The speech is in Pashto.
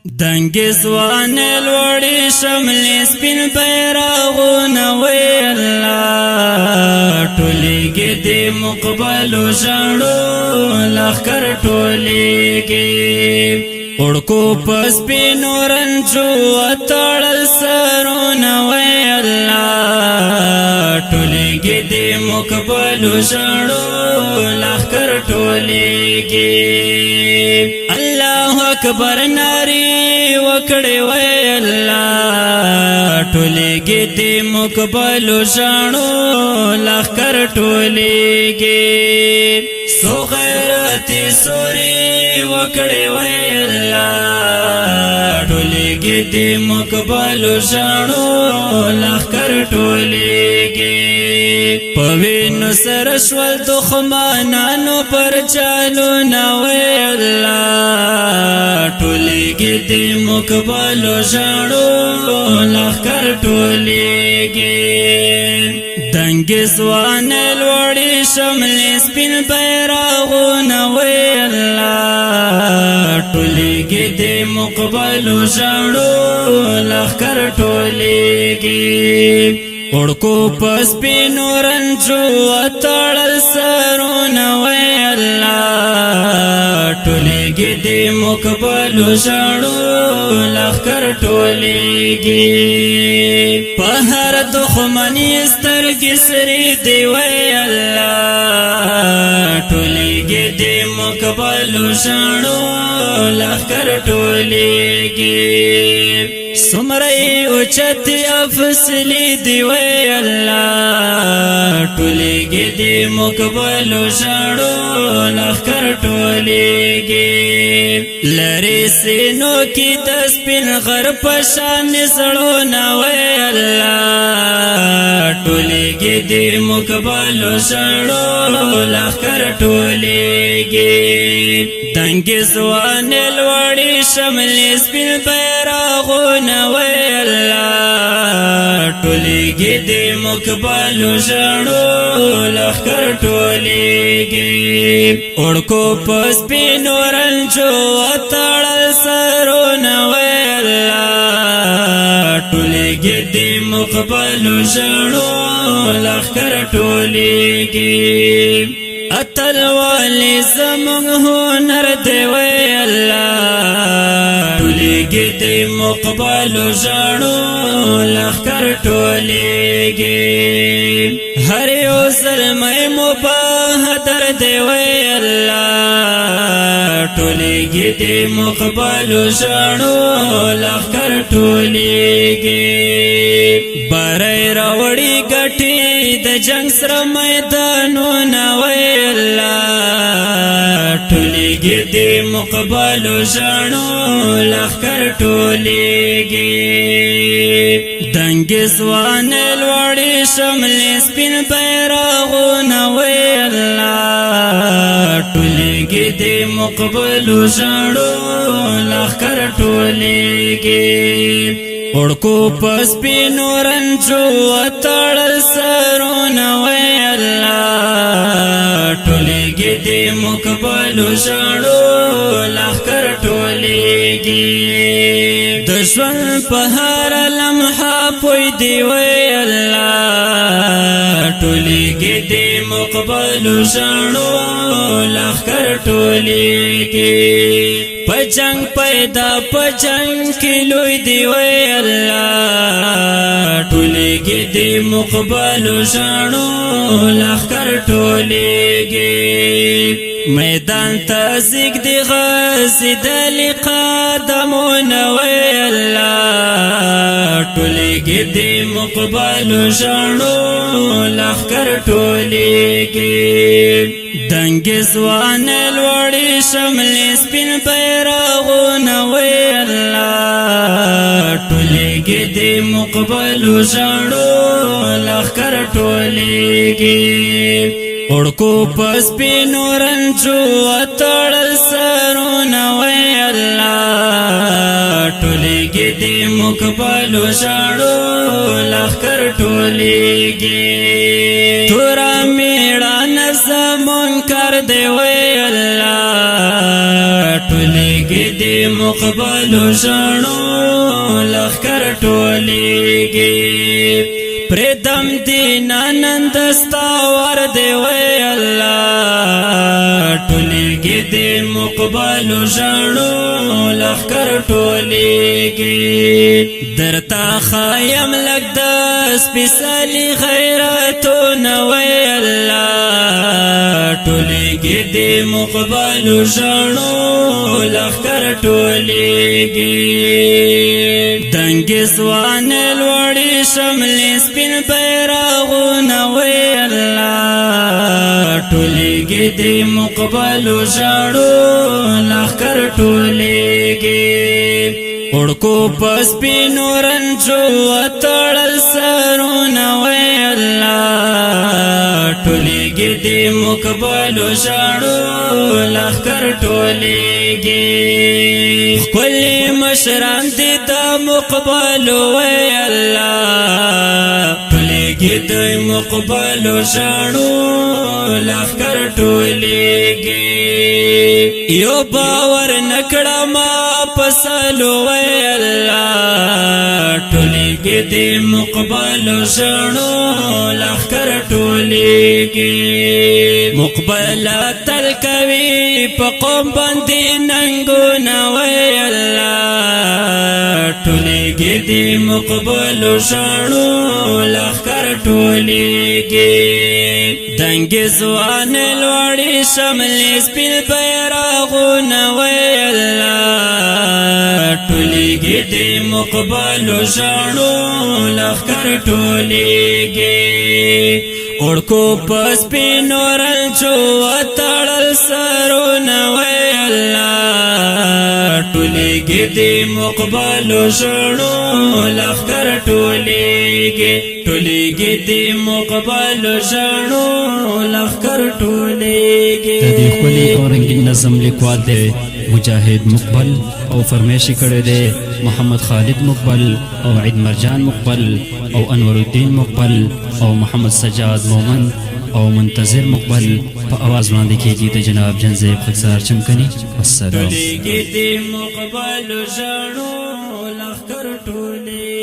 دنګ سوان لوړې شملې سپین بیرغونه وی الله ټولېږي د مقبلو ژړو لښکر ټولېږي وړکو په سپینو رنجو وتړل سرونه وی الله ټولېږي د مقبلو ژړو لښکر ټولېږي الله اکبر ناری وکړې وی الله ټولېږي د مقبلو ژړو لښکر ټولېږي سو غیرت سوري وکړې وی الله ټولېږي د مقبلو ژړو لښکر ټولېږي په وینو سره شول دښمنانو پر چالونه وی الله ټولېږي د مقبلو ژړو لښکر ټولېږي دنګ سوان لوړې شملې سپین بیرغونه وی الله ټولېږي د مقبلو ژړو لښکر ټولېږي وړکو په سپینو رنجو وتړل سرونه وی الله ټولېږي د مقبلو ژړو لښکر ټولېږي په هر دښمني سترګې سرې دی وی الله ټولېږي د مقبلو ژړو لښکر ټولېږي څومره اوچت افسلی دی وی الله ټولېږي د مقبلو ژړو لښکر ټولېږي لرې سینو کې د سپین غر په شان زړونه وی الله ټولېږي د مقبلو ژړو لښکر ټولېږي دنګ سوان لوړې شملې سپین بیرغونه وی الله ټولېږي د مقبلو ژړو لښکر ټولېږي وړکو په سپینو رنجو وتړل سرونه وی الله ټولېږي د مقبلو ژړو لښکر ټولېږي اتل والی زمونږ هنر دی وی الله ټولېږي د مقبلو ژړو لښکر ټولېږي هر یو زلمی مبهدر دی وی الله ټولېږي د مقبلو ژړو لښکر ټولېږي بری راوړي ګټې د جنګ سره میدانونه وی الله ټولېږي د مقبلو ژړو لښکر ټولېږي دنګ سوان لوړې شملې سپین بیرغونه وی الله ټولېږي د مقبلو ژړو لښکر ټولېږي وړکو په سپینو رنجو وتړل سرونه وی الله ټولېږي د مقبلو ژړو لښکر ټولېږي د ژوند په هر لمحه پوی دی وی الله ټولېږي د مقبلو ژړو لښکر ټولېږي په جنگ پیدا په جنگ کې لوی دی وی الله ټولېږي د مقبلو ژړو لښکر ټولېږي میدان ته زیږدي غځېدلي قدمونه وی الله ټولېږي د مقبلو ژړو لښکر ټولېږي دنګ سوان لوړې شملې سپین بیرغونه وی الله ټولېږي د مقبلو ژړو لښکر ټولېږي وړکو په سپینو رنجو وتړل سرونه وی الله ټولېږي د مقبلو ژړو لښکر ټولېږي توره میړانه زمونږ کار دی وی الله ټولېږي د مقبل شانو لخکر ټولیږي پردم دین نندستا ور دی وی الله ټولیږي د مقبل شانو لخکر ټولیږي درتا خایم لګ د سپیڅلی غیرتونه وی الله ټولیږي د مقبل شانو لخکر ټولیږي دنګ سوان لوړی شملې سپین بیرغونه وی الله ټولیږي د مقبل شانو لخکر ټولیږي اڑکو پس پی نورن جو اتڑل سرون وی اللہ ٹولیگی دی مقبل شاڑو لخکر ٹولیگی کلی مشران دی دا مقبل وی اللہ ٹولیگی دی مقبل شاڑو لخکر ٹولیگی یو باور نکڑا ما پسلو وی اللہ ٹولیگی دی مقبل شانو لخکر ٹولیگی مقبل تل کوي په قوم باندې ننګونه وی الله ټولیږي دی مقبل شانو لخکر ټولیږي دنګ ځوان لوړی شملې سپین بیرغونه وی الله ټولیږي دی مقبل شانو لخکر ټولیږي اڑکو پس پی نورل چو اتڑل سرونه وی اللہ ٹولیگی دی مقبل شنو لخکر ٹولیگی ٹولیگی دی مقبل شنو لخکر ٹولیگی دی خلی اورنگی نظم لکوال دے مجاہد مقبل او فرمیشی کڑے دے محمد خالد مقبل او عید مرجان مقبل او انور الدین مقبل او محمد سجاد مومن او منتظر مقبل پا آواز باندې کیږي د جناب جنزیب خکسار چمکنی والسلام ټولیږي دی مقبل شانو لخکر ټولیږي